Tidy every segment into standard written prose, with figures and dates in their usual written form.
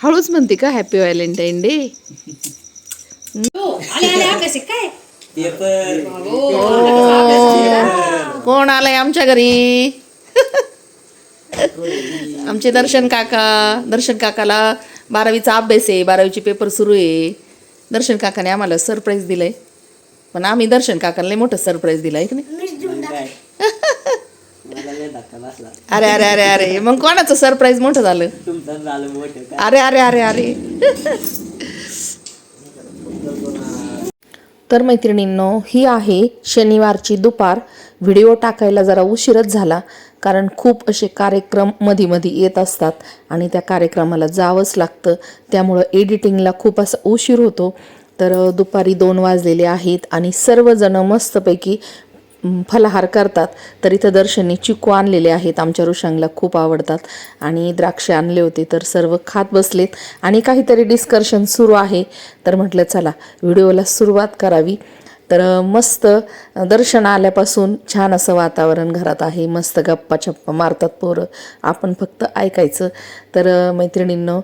हळूच म्हणते का हॅपी व्हॅलेंटाईन डे? कोण आलंय आमच्या घरी? आमचे दर्शन काकाला 12वीचा अभ्यास आहे, 12वीचे पेपर सुरू आहे. दर्शन काकाने आम्हाला सरप्राईज दिलंय, पण आम्ही दर्शन काकाला लय मोठं सरप्राईज दिलाय की नाही? अरे अरे अरे अरे, मग कोणाचं सरप्राईज मोठं झालं? अरे अरे अरे अरे. तर मैत्रिणींनो, ही आहे शनिवारची दुपार. व्हिडिओ टाकायला जरा उशीरच झाला, कारण खूप असे कार्यक्रम मध्ये येत असतात आणि त्या कार्यक्रमाला जावंच लागतं. त्यामुळं एडिटिंगला खूप असा उशीर होतो. तर दुपारी 2 वाजलेले आहेत आणि सर्वजण मस्तपैकी फलाहार करतात. तर इथं दर्शनने चिकू आणलेले आहेत, आमच्या ऋषांगला खूप आवडतात, आणि द्राक्षे आणले होते. तर सर्व खात बसलेत आणि काहीतरी डिस्कशन सुरू आहे. तर म्हटलं चला व्हिडिओला सुरुवात करावी. तर मस्त दर्शन आल्यापासून छान असं वातावरण घरात आहे. मस्त गप्पा छप्पा मारतात पोरं, आपण फक्त ऐकायचं. तर मैत्रिणींनो,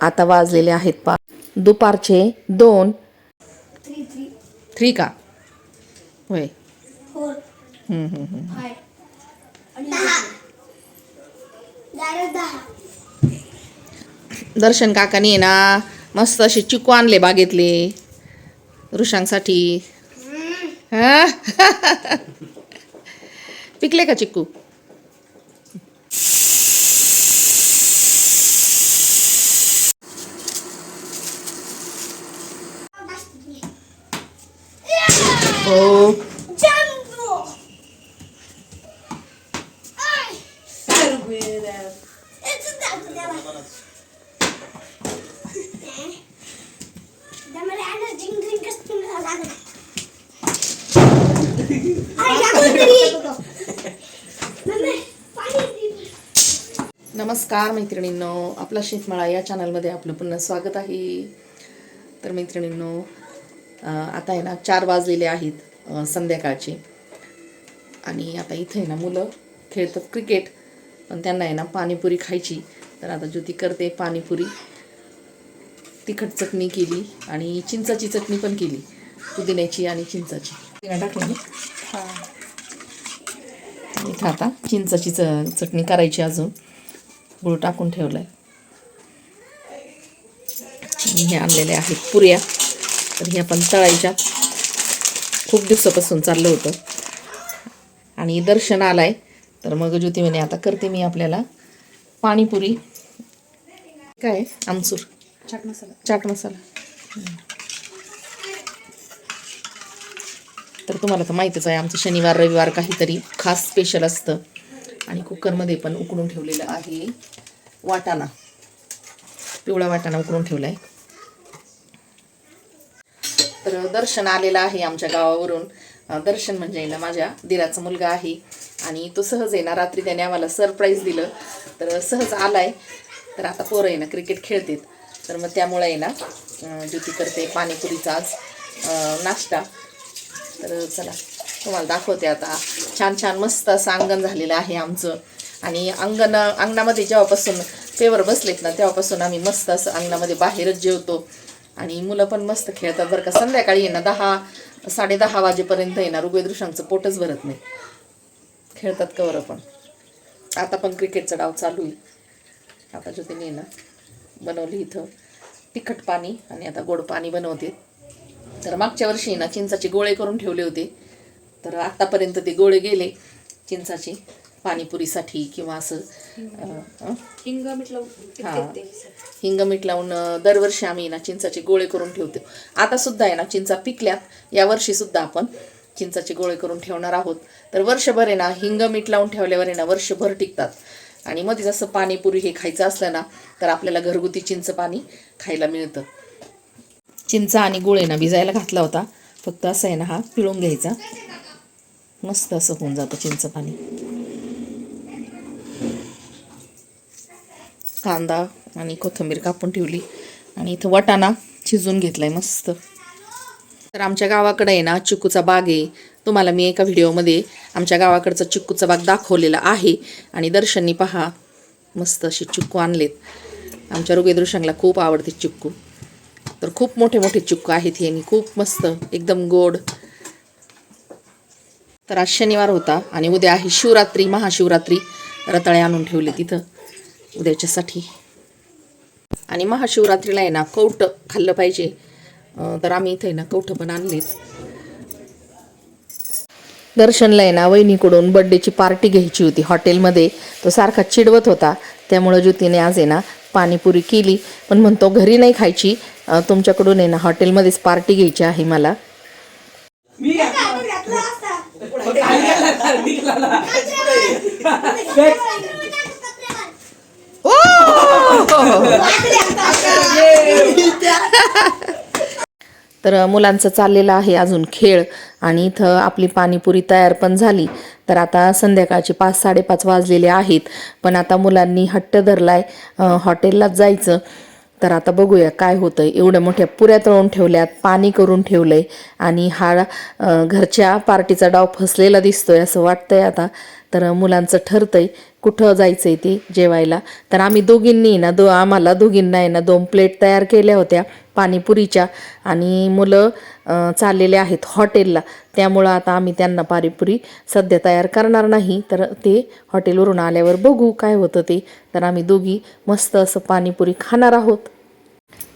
आता वाजलेले आहेत दुपारचे 2. 3 का होय? दर्शन काकानी ना मस्त असे चिकू आणले बागेतले ऋषांसाठी. हा पिकले का चिकू? हो. नमस्कार मैत्रिणींनो, आपला शेतमाळा या चॅनलमध्ये आपलं पुन्हा स्वागत आहे. तर मैत्रिणींनो, आता आहे ना 4 वाजलेले आहेत संध्याकाळचे, आणि आता इथे आहे ना मुलं खेळतात क्रिकेट, पण त्यांना आहे ना पाणीपुरी खायची. तर आता ज्योती करते पाणीपुरी. तिखट चटणी केली आणि चिंचाची चटणी पण केली, पुदिन्याची आणि चिंचाची टाकली. इथं आता चिंचाची चटणी करायची, अजून गुळ टाकून ठेवलाय. हे आणलेले आहेत पुऱ्या, तर ह्या पण तळायच्या. खूप दिवसापासून चाललं होतं आणि दर्शन आलाय, तर मग ज्योती म्हणे आता करते मी आपल्याला पाणीपुरी. काय आमचूर चाट मसाला. तर तुम्हाला तर माहितीच आहे, आमचं शनिवार रविवार काहीतरी खास स्पेशल असतं. आणि कुकरमध्ये पण उकडून ठेवलेलं आहे वाटाणा, पिवळा वाटाणा उकडून ठेवला आहे. तर दर्शन आलेला आहे आमच्या गावावरून. दर्शन म्हणजे ना माझ्या दिराचा मुलगा आहे, आणि तो सहज आहे ना, रात्री त्याने आम्हाला सरप्राईज दिलं, तर सहज आलाय. तर आता पोरं आहे ना क्रिकेट खेळतात, तर मग त्यामुळे आहे ना ज्योती करते पाणीपुरीचा आज नाश्ता. तर चला तुम्हाला दाखवते. आता छान छान मस्त असं अंगण झालेलं आहे आमचं, आणि अंगणामध्ये जेव्हापासून पेवर बसलेत ना, तेव्हापासून आम्ही मस्त असं अंगणामध्ये बाहेरच जेवतो, आणि मुलं पण मस्त खेळतात बरं का. संध्याकाळी आहे ना 10-10:30 वाजेपर्यंत आहे ना ऋग्वेदृशांचं पोटच भरत नाही, खेळतात कवर. पण आता पण क्रिकेटचा डाव चालू आहे. आता ज्योतीने ना बनवली इथं तिखट पाणी, आणि आता गोड पाणी बनवते. तर मागच्या वर्षी ना चिंचाचे गोळे करून ठेवले होते, तर आतापर्यंत ते गोळे गेले चिंचाचे पाणीपुरीसाठी, किंवा असं हिंग मीठ लावून दरवर्षी आम्ही ना चिंचाचे गोळे करून ठेवतो. आता सुद्धा आहे ना चिंचा पिकल्यात, या वर्षी सुद्धा आपण चिंचाचे गोळे करून ठेवणार आहोत. तर वर्षभर आहे ना हिंग मीठ लावून ठेवल्यावर आहे ना वर्षभर टिकतात. आणि मध्ये जसं पाणीपुरी हे खायचं असलं ना, तर आपल्याला घरगुती चिंच पाणी खायला मिळतं. चिंचा आणि गुळ आहे ना भिजायला घातला होता, फक्त असं आहे ना हा पिळून घ्यायचा, मस्त असं होऊन जातं चिंच पाणी. कांदा आणि कोथिंबीर कापून ठेवली, आणि इथं वाटाणा शिजून घेतलाय मस्त. तर आमच्या गावाकडे आहे ना चिक्कूचा बाग आहे. तुम्हाला मी एका व्हिडिओमध्ये आमच्या गावाकडचा चिक्कूचा बाग दाखवलेला आहे, आणि दर्शननी पहा मस्त असे चिक्कू आणलेत. आमच्या ऋगेदृशांना खूप आवडते चिक्कू. तर खूप मोठे मोठे चिक्कू आहेत हे आणि खूप मस्त एकदम गोड. तर आज शनिवार होता आणि उद्या आहे शिवरात्री, महाशिवरात्री. रताळे आणून ठेवले तिथं उद्याच्यासाठी. आणि महाशिवरात्रीला आहे ना कवठं खाल्लं पाहिजे. तर आम्ही इथे ना कवठं पण आणलीत. दर्शनला आहे ना वहिनीकडून बड्डेची पार्टी घ्यायची होती हॉटेलमध्ये. तो सारखा चिडवत होता. त्यामुळं ज्योतीने आज आहे ना पाणीपुरी केली. पण म्हणतो घरी नाही खायची, तुमच्याकडून आहे ना हॉटेलमध्येच पार्टी घ्यायची आहे मला. तर मुलांचं चाललेलं आहे अजून खेळ. आणि इथं आपली पाणीपुरी तयार पण झाली. तर आता संध्याकाळचे 5-5:30 वाजलेले आहेत. पण आता मुलांनी हट्ट धरलाय हॉटेललाच जायचं. तर आता बघूया काय होतंय. एवढ्या मोठ्या पुऱ्या तळून ठेवल्यात, पाणी करून ठेवलंय आणि हा घरच्या पार्टीचा डाव फसलेला दिसतोय असं वाटतंय आता. तर मुलांचं ठरतंय कुठं जायचंय ते जेवायला. तर आम्ही दोघींनी ना आम्हाला दोघींना आहे ना 2 प्लेट तयार केल्या होत्या पाणीपुरीच्या. आणि मुलं चाललेले आहेत हॉटेलला. त्यामुळं आता आम्ही त्यांना पाणीपुरी सध्या तयार करणार नाही. तर ते हॉटेलवरून आल्यावर बघू काय होतं ते. तर आम्ही दोघी मस्त असं पाणीपुरी खाणार आहोत.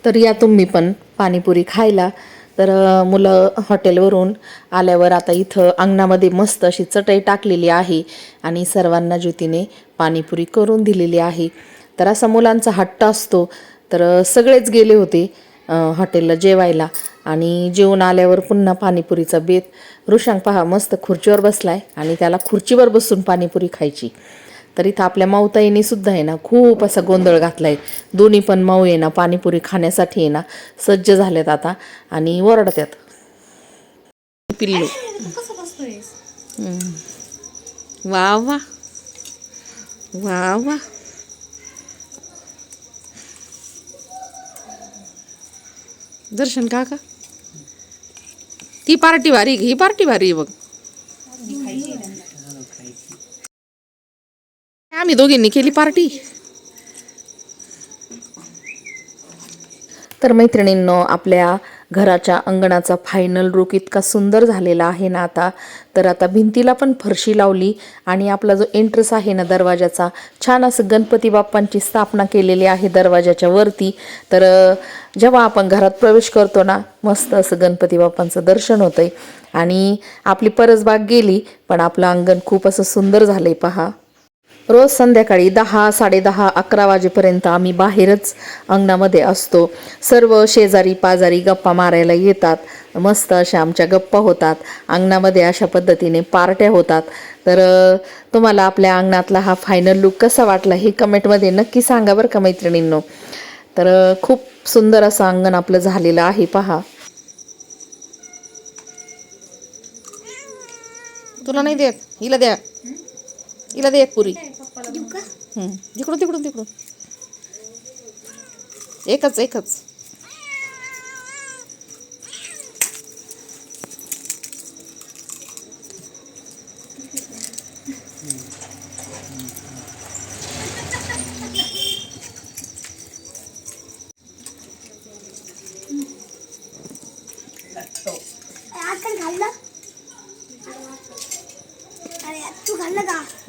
तर या तुम्ही पण पाणीपुरी खायला. तर मुलं हॉटेलवरून आल्यावर आता इथं अंगणामध्ये मस्त अशी चटई टाकलेली आहे आणि सर्वांना ज्योतीने पाणीपुरी करून दिलेली आहे. तर असा मुलांचा हट्ट असतो. तर सगळेच गेले होते हॉटेलला जेवायला. आणि जेवून आल्यावर पुन्हा पाणीपुरीचा बेत. ऋषांक पहा मस्त खुर्चीवर बसलाय आणि त्याला खुर्चीवर बसून पाणीपुरी खायची. तर इथं आपल्या माऊताईने सुद्धा आहे ना खूप असा गोंधळ घातलाय. दोन्ही पण माऊ आहे ना पाणीपुरी खाण्यासाठी आहे ना सज्ज झाल्यात आता आणि ओरडतात. पिल्लू वा वा वा वा. दर्शन काका ती पार्टी भारी, ही पार्टी भारी बघ. आम्ही दोघींनी केली पार्टी. तर मैत्रिणींनो आपल्या घराच्या अंगणाचा फायनल लुक इतका सुंदर झालेला आहे ना आता. तर आता भिंतीला पण फरशी लावली आणि आपला जो एंट्रन्स आहे ना दरवाजाचा छान असं गणपती बाप्पांची स्थापना केलेली आहे दरवाजाच्या वरती. तर जेव्हा आपण घरात प्रवेश करतो ना मस्त असं गणपती बाप्पांचं दर्शन होतंय. आणि आपली परसबाग गेली पण आपलं अंगण खूप असं सुंदर झालंय पहा. रोज संध्याकाळी 10-10:30-11 वाजेपर्यंत आम्ही बाहेरच अंगणामध्ये असतो. सर्व शेजारी पाजारी गप्पा मारायला येतात. मस्त अशा आमच्या गप्पा होतात. अंगणामध्ये अशा पद्धतीने पार्ट्या होतात. तर तुम्हाला आपल्या अंगणातला हा फायनल लुक कसा वाटला हे कमेंटमध्ये नक्की सांगा बरं का मैत्रिणींनो. तर खूप सुंदर असं अंगण आपलं झालेलं आहे पहा. तुला नाही देत, हिला द्या, हिला दे एक पुरी. तिकडून तिकडून तिकडून एकच एकच.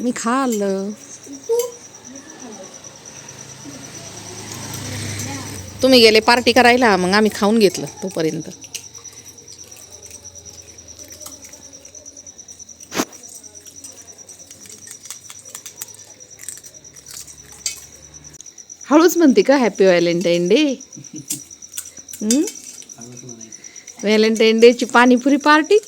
मी खाल्लं. तुम्ही गेले पार्टी करायला मग आम्ही खाऊन घेतलं तोपर्यंत. हळूच म्हणते का हॅपी व्हॅलेंटाईन डे. व्हॅलेंटाईन डेची पाणीपुरी पार्टी.